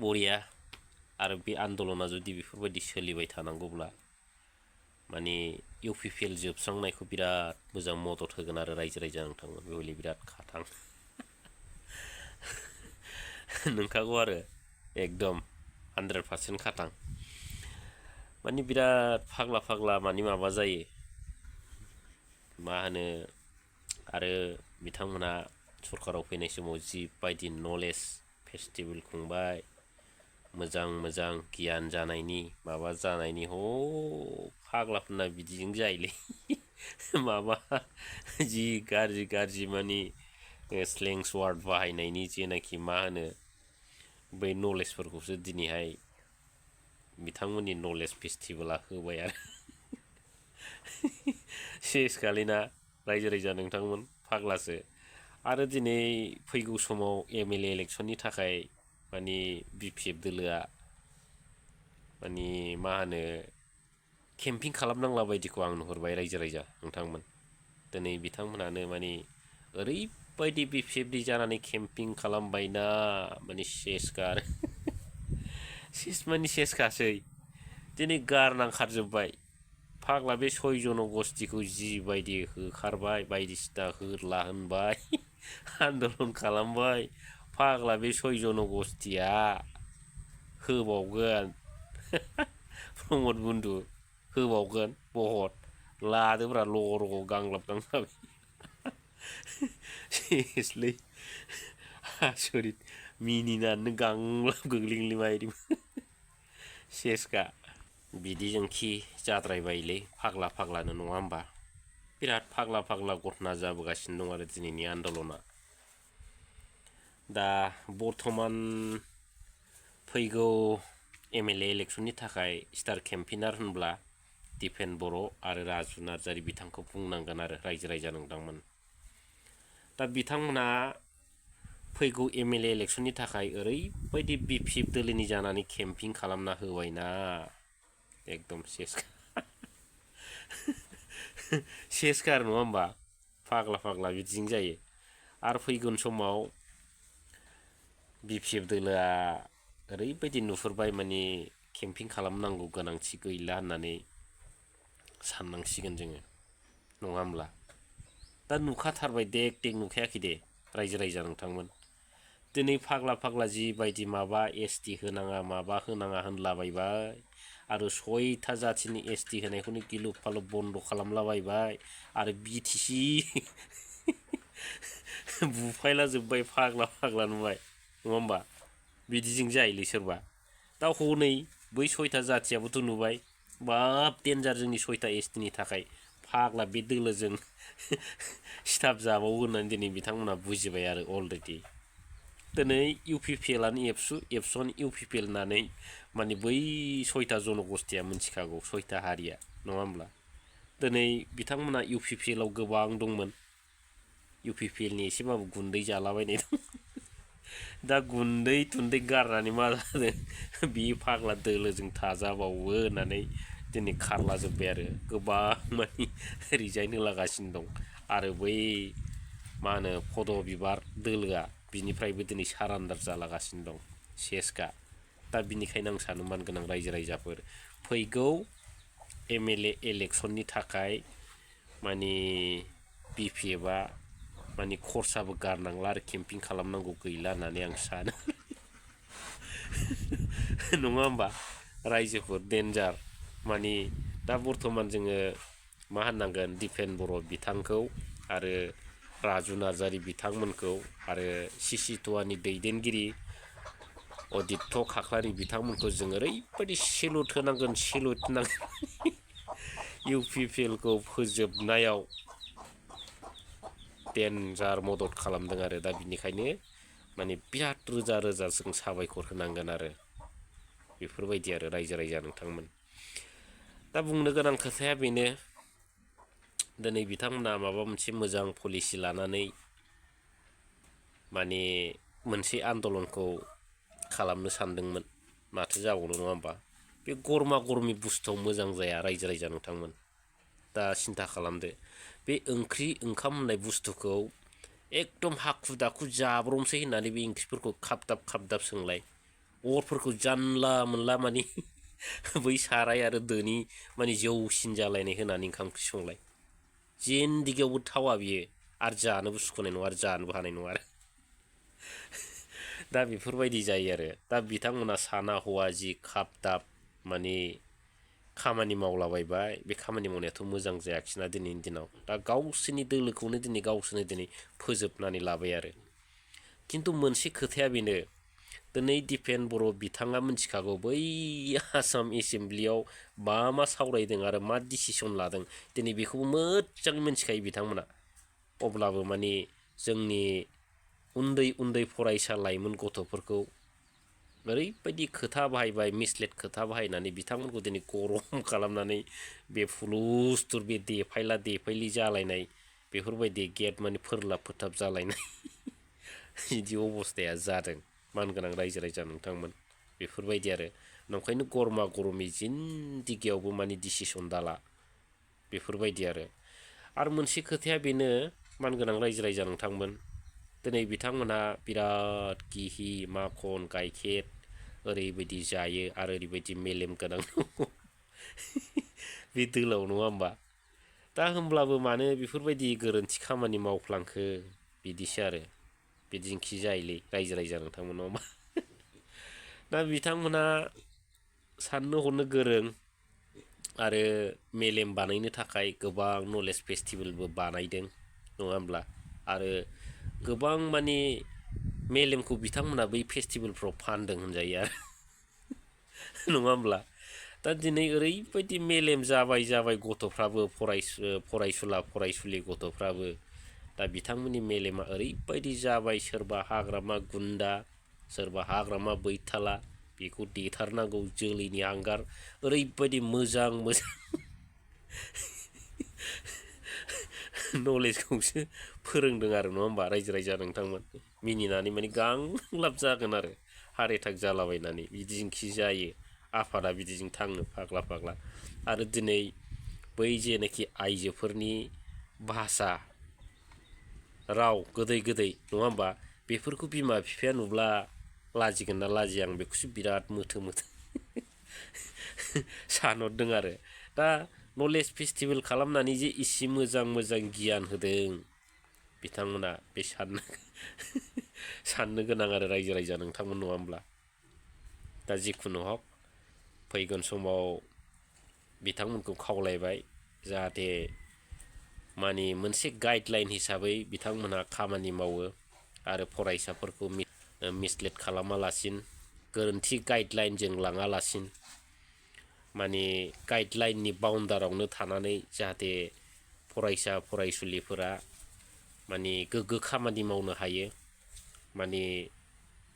बरिया आरो बे आन्दलना जुदि बेफोरबायदि सोलिबाय थानांगौब्ला माने इउपिपिएल जोबस्रांनायखौ बिराद मोजां मदद होगोन आरो रायजो राजा नोंथांमोन बेबायदि बिराद खाथां नोंखागौ आरो एकदम 100% खाथां माने बिराद फाग्ला फाग्ला माने माबा जायो मा होनो आरो बिथांमोना सरकाराव फैनाय समाव जिबायदि नलेज फेस्टिभेल खुंबाय मोजां मोजां गियान जानायनि माबा जानायनि ह फाग्लाफोरना बिदिजों जायोलै माबा जि गाज्रि गाज्रि माने स्लेंस वार्ड बाहायनायनि जेनाखि मा होनो बै नलेजफोरखौसो दिनैहाय बिथांमोननि नलेज फेस्टिभेला होबाय आरो सेस खालिना रायजो राजा नोंथांमोन फाग्लासो आरो दिनै फैगौ समाव एमएलए इलेक्सननि थाखाय माने बिपिएफ दोलोआ माने मा होनो केम्पिं खालामनांला बायदिखौ आं नुहुरबाय रायजो राजा नोंथांमोन दिनै बिथांमोनानो माने ओरैबायदि बिपिएफनि जानानै केम्पिं खालामबायना माने सेसखा आरो सेस माने सेसखासै दिनै गारनांखारजोब्बाय फाग्ला बे 6 जनगोष्ठीखौ जिबायदि होखारबाय बायदिसिना होरला होनबाय आन्दलन खालामबाय फाग्ला बे 6 जनगोष्ठीया होबावगोन प्रमद बन्दु होबावगोन बहत लादोब्रा लग' रग' गांलाब गांलाब सेसलै आसरित मिनिनानै गांलाब गोग्लैग्लिमायदों सेसखा बिदिजोंखि जाद्रायबायलै फाग्ला फाग्लानो नङा होमबा बिराद फाग्ला फाग्ला घटना जाबोगासिनो दं आरो दिनैनि आन्दलना दा बर्थमान फैगौ एमएलए इलेक्सननि थाखाय स्टार केम्पेइनार होनब्ला दिपेन बर' आरो राजु नार्जारी बिथांखौ बुंनांगोन आरो रायजो राजा नोंथांमोन दा बिथांमोना फैगौ एमएलए इलेक्सननि थाखाय ओरैबायदि बिपिएफ दोलोनि जानानै केम्पिं खालामना होबायना एकदम सेसखा आरो नङा होमबा फाग्ला फाग्ला बिदिजों जायो आरो फैगोन समाव बिपिएफ दोलोआ ओरैबायदि नुहुरबाय माने केम्पिं खालामनांगौ गोनांथि गैला होननानै साननांसिगोन जोङो नङा होमब्ला दा नुखाथारबाय देख देख नुखायाखै दे रायजो राजा नोंथांमोन दिनै फाग्ला फाग्ला जिबायदि माबा एसटि होनाङा माबा होनाङा होनलाबायबाय आरो 6था जाथिनि एसटि होनायखौनो गिलु फालु बन्द खालामलाबायबाय आरो बिटिसि बुफायला जोब्बाय फाग्ला फाग्ला नुबाय नङा होमबा बिदिजों जायोलै सोरबा दा हनै बै 6था जाथियाबोथ' नुबाय बाब डेन्जार जोंनि 6था एसटिनि थाखाय फाग्ला बे दोलोजों स्टाफ जाबावो होननानै दिनै बिथांमोना बुजिबाय आरो अलरेडि दिनै इउपिपिएलआनो एबसुवानो इउपिपिएल होननानै माने बै 6था जनगोष्ठीया मिथिखागौ 6था हारिया नङा होमब्ला दिनै बिथांमोना इउपिपिएलआव गोबां दंमोन इउपिपिएलनि एसेबाबो गुन्दै जालाबायनाय दं दा गुन्दै थुन्दै गारनानै मा जादों बे फाग्ला दोलोजों थाजाबावो होननानै दिनै खारला जोब्बाय आरो गोबां माने रिजाइन होलागासिनो दं आरो बै मा होनो पद बिबार दोलोआ बिनिफ्रायबो दिनै सारान्डार जालागासिनो दं सेसखा दा बिनिखायनो आं सानो मानगोनां रायजो राजाफोर फैगौ एमएलए इलेक्सननि थाखाय माने बिपिएफआ माने खरसाबो गारनांला आरो केम्पिं खालामनांगौ गैला होननानै आं सानो नङा होमबा रायजोफोर डेन्जार माने दा बर्थमान जोङो मा होननांगोन दिपेन बर' बिथांखौ आरो राजु नार्जारी बिथांमोनखौ आरो सिसिट'वानि दैदेनगिरि अदित्य खाख्लारि बिथांमोनखौ जों ओरैबायदि सेलुट होनांगोन इउपिपिएलखौ फोजोबनायाव डेन्जार मदद खालामदों आरो दा बिनिखायनो माने बिराद रोजा रोजा जों साबायखर होनांगोन आरो बेफोरबायदि आरो रायजो राजा नोंथांमोन दा बुंनो गोनां खोथाया बेनो दिनै बिथांमोना माबा मोनसे मोजां पलिसि लानानै माने मोनसे आन्दलनखौ खालामनो सानदोंमोन माथो जाबावनो नङा होमबा बे गरमा गरमि बुस्थुआव मोजां जाया रायजो राजा नोंथांमोन दा सिन्था खालामदो बे ओंख्रि ओंखाम होननाय बुस्थुखौ एकदम हाखु दाखु जाब्रमसै होननानै बे ओंख्रिफोरखौ खाबदाब खाबदाब सोंलाय अरफोरखौ जानला मोनला माने बै साराय आरो दोनि माने जौसिन जालायनाय होनानै ओंखाम ओंख्रि संलाय जेन्दिगियावबो थावा बियो आरो जानोबो सुखुनाय नङा आरो जानोबो हानाय नङा आरो दा बेफोरबायदि जायो आरो दा बिथांमोना साना हौवा जि खाब दाब माने खामानि मावलाबायबाय बे खामानि मावनायाथ' मोजां जायाखिसैना दिनैनि दिनाव दा गावसोरनि दोलोखौनो दिनै गावसोरनो दिनै फोजोबनानै लाबाय आरो खिन्थु मोनसे खोथाया बेनो दिनै दिपेन बर' बिथाङा मिथिखागौ बै आसाम एसेमब्लियाव मा सावरायदों आरो मा डिसिसन लादों दिनै बेखौबो मोजां मिथिखायो बिथांमोना अब्लाबो माने जोंनि उन्दै उन्दै फरायसा लाइमोन गथ'फोरखौ ओरैबायदि खोथा बाहायबाय मिसलेट खोथा बाहायनानै बिथांमोनखौ दिनै गरम खालामनानै बे फुलुस्थुर बे देफायला देफायलि जालायनाय बेफोरबायदि गेट माने फोरलाब फोथाब जालायनाय बिदि अबस्थाया जादों मानगोनां रायजो राजा नोंथांमोन बेफोरबायदि आरो नंखायनो गरमा गरमि जिन्दिगियावबो माने डिसिसन दाला बेफोरबायदि आरो मोनसे खोथाया बेनो मानगोनां रायजो राजा नोंथांमोन दिनै बिथांमोनहा बिराद गिहि माखन गाइखेर ओरैबायदि जायो आरो ओरैबायदि मेलेम गोनां बे दोलाव नङा होमबा दा होमब्लाबो मानो बेफोरबायदि गोरोन्थि खामानि मावफ्लांखो बिदिसो आरो बिदिंखि जायोलै रायजो राजा नोंथांमोन नङा होमबा दा बिथांमोना साननो हनो गोरों आरो मेलेम बानायनो थाखाय गोबां नलेज फेस्टिभेलबो बानायदों नङा होमब्ला आरो गोबां माने मेलेमखौ बिथांमोना बै फेस्टिभेलफ्राव फानदों होनजायो आरो नङा होमब्ला दा दिनै ओरैबायदि मेलेम जाबाय गथ'फ्राबो फरायसुला फरायसुलि गथ'फ्राबो दा बिथांमोननि मेलेमा ओरैबायदि जाबाय सोरबा हाग्रामा गुन्दा सोरबा हाग्रामा बैथाला बेखौ देथारनांगौ जोलैनि हांगार ओरैबायदि मोजां नलेजखौसो फोरोंदों आरो नङा होमबा रायजो राजा नोंथांमोन मिनिनानै माने गांलाब जागोन आरो हार्ट एटाक जालाबायनानै बिदिजोंखि जायो आफादा बिदिजों थाङो फाग्ला आरो दिनै बै जेनाखि आइजोफोरनि भाषा राव गोदै नङा होमबा बेफोरखौ बिमा बिफाया नुब्ला लाजिगोन ना लाजिया आं बेखौसो बिराद मोथो सानहरदों आरो दा नलेज फेस्टिभेल खालामनानै जे इसे मोजां गियान होदों बिथांमोना बे साननो गोनां आरो रायजो राजा नोंथांमोन नङा होमब्ला दा जिखुनु हक फैगोन समाव बिथांमोनखौ खावलायबाय जाहाथे माने मोनसे गाइडलाइन हिसाबै बिथांमोनहा खामानि मावो आरो फरायसाफोरखौ मिसलेट खालामालासिनो गोरोन्थि गाइडलाइनजों लाङालासिनो माने गाइडलाइननि बाउन्डारावनो थानानै जाहाथे फरायसा फरायसुलिफोरा माने गोग्गो खामानि मावनो हायो माने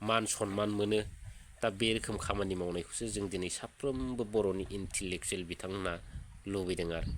मान सनमान मोनो दा बे रोखोम खामानि मावनायखौसो जों दिनै साफ्रोमबो बर'नि इन्टेलेक्सुयेल बिथांमोना लुबैदों आरो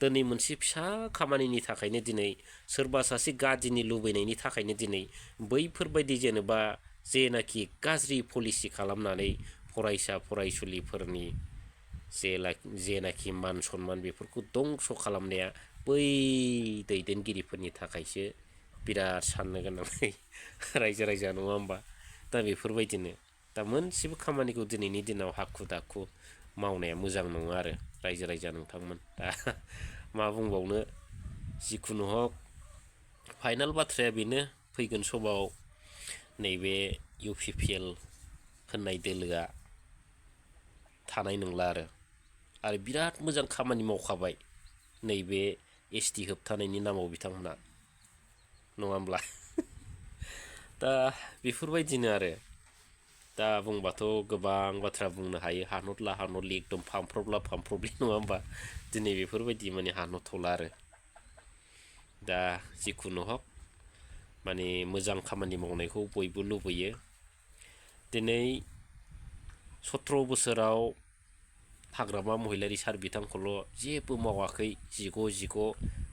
दिनै मोनसे फिसा खामानिनि थाखायनो दिनै सोरबा सासे गादिनि लुबैनायनि थाखायनो दिनै बैफोरबायदि जेनाखि गाज्रि पलिसि खालामनानै फरायसा फरायसुलिफोरनि जेनाखि मान सनमान बेफोरखौ दंस' खालामनाया बै दैदेनगिरिफोरनि थाखायसो बिराद साननो गोनां रायजो राजा नङा होमबा दा बेफोरबायदिनो दा मोनसेबो खामानिखौ दिनैनि दिनाव हाखु दाखु मावनाया मोजां नङा आरो रायजो राजा नोंथांमोन दा मा बुंबावनो जिखुनु हक फाइनाल बाथ्राया बेनो फैगोन समाव नैबे UPPL होननाय दोलोआ थानाय नंला आरो बिराद मोजां खामानि मावखाबाय नैबे ST होबथानायनि नामाव बिथांमोना नङा होमब्ला दा बेफोरबायदिनो आरो दा बुंबाथ' गोबां बाथ्रा बुंनो हायो हानहरला हानहरलि एकदम फानफ्रबलि नङा होमबा दिनै बेफोरबायदि माने हानहरथ'ला आरो दा जिखुनु हक माने मोजां खामानि मावनायखौ बयबो लुबैयो दिनै 17 बोसोराव हाग्रामा महिलारी सार बिथांखौल' जेबो मावाखै जिग'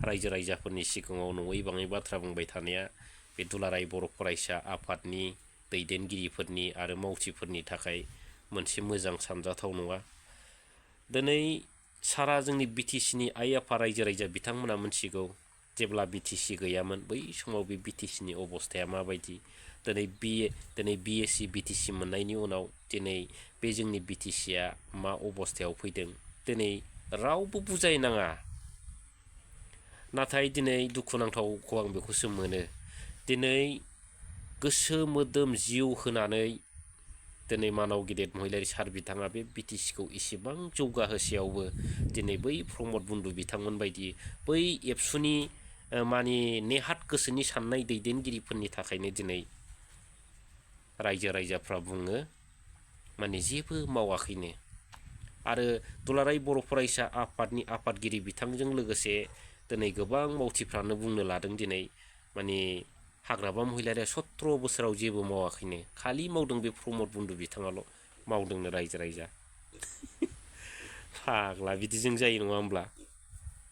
रायजो राजाफोरनि सिगाङाव नङै बाङै बाथ्रा बुंबाय थानाया बे दुलाराय बर' फरायसा आफादनि दैदेनगिरिफोरनि आरो मावथिफोरनि थाखाय मोनसे मोजां सानजाथाव नङा दिनै सारा जोंनि BTCनि आइ आफा रायजो राजा बिथांमोना मिथिगौ जेब्ला BTC गैयामोन बै समाव बे BTCनि अबस्थाया माबायदि दिनै BSc BTC मोननायनि उनाव दिनै बे जोंनि BTCआ मा अबस्थायाव फैदों दिनै रावबो बुजायनाङा। नाथाय दिनै दुखुनांथावखौ आं बेखौसो मोनो, दिनै गोसो मोदोम जिउ होनानै दिनै मानाव गेदेर महिलारि सार बिथाङा बे BTCखौ इसेबां जौगाहोसेयावबो दिनै बै प्रमद बन्धु बिथांमोन बायदि बै एबसुनि माने नेहाथ गोसोनि साननाय दैदेनगिरिफोरनि थाखायनो दिनै रायजो राजाफ्रा बुङो माने जेबो मावाखैनो। आरो दुलाराय बर' फरायसा आफादनि आफादगिरि बिथांजों लोगोसे दिनै गोबां मावथिफ्रानो बुंनो लादों दिनै माने हाग्रामा महिलारिया 17 बोसोराव जेबो मावाखैनो, खालि मावदों बे प्रमद बन्धु बिथाङाल' मावदोंनो रायजो राजा। फाग्ला बिदिजों जायो नङा होमब्ला?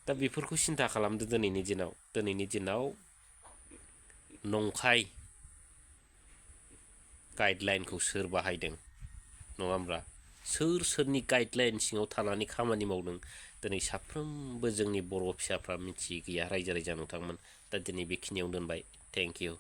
दा बेफोरखौ सिन्था खालामदो दिनैनि दिनाव नंखाय गाइडलाइनखौ सोर बाहायदों नङा होमब्ला? सोरनि गाइडलाइन सिङाव थानानै खामानि मावदों दिनै साफ्रोमबो जोंनि बर' फिसाफ्रा मिथियै गैया रायजो राजा नोंथांमोन। दा दिनै बेखिनियाव दोनबाय। Thank you.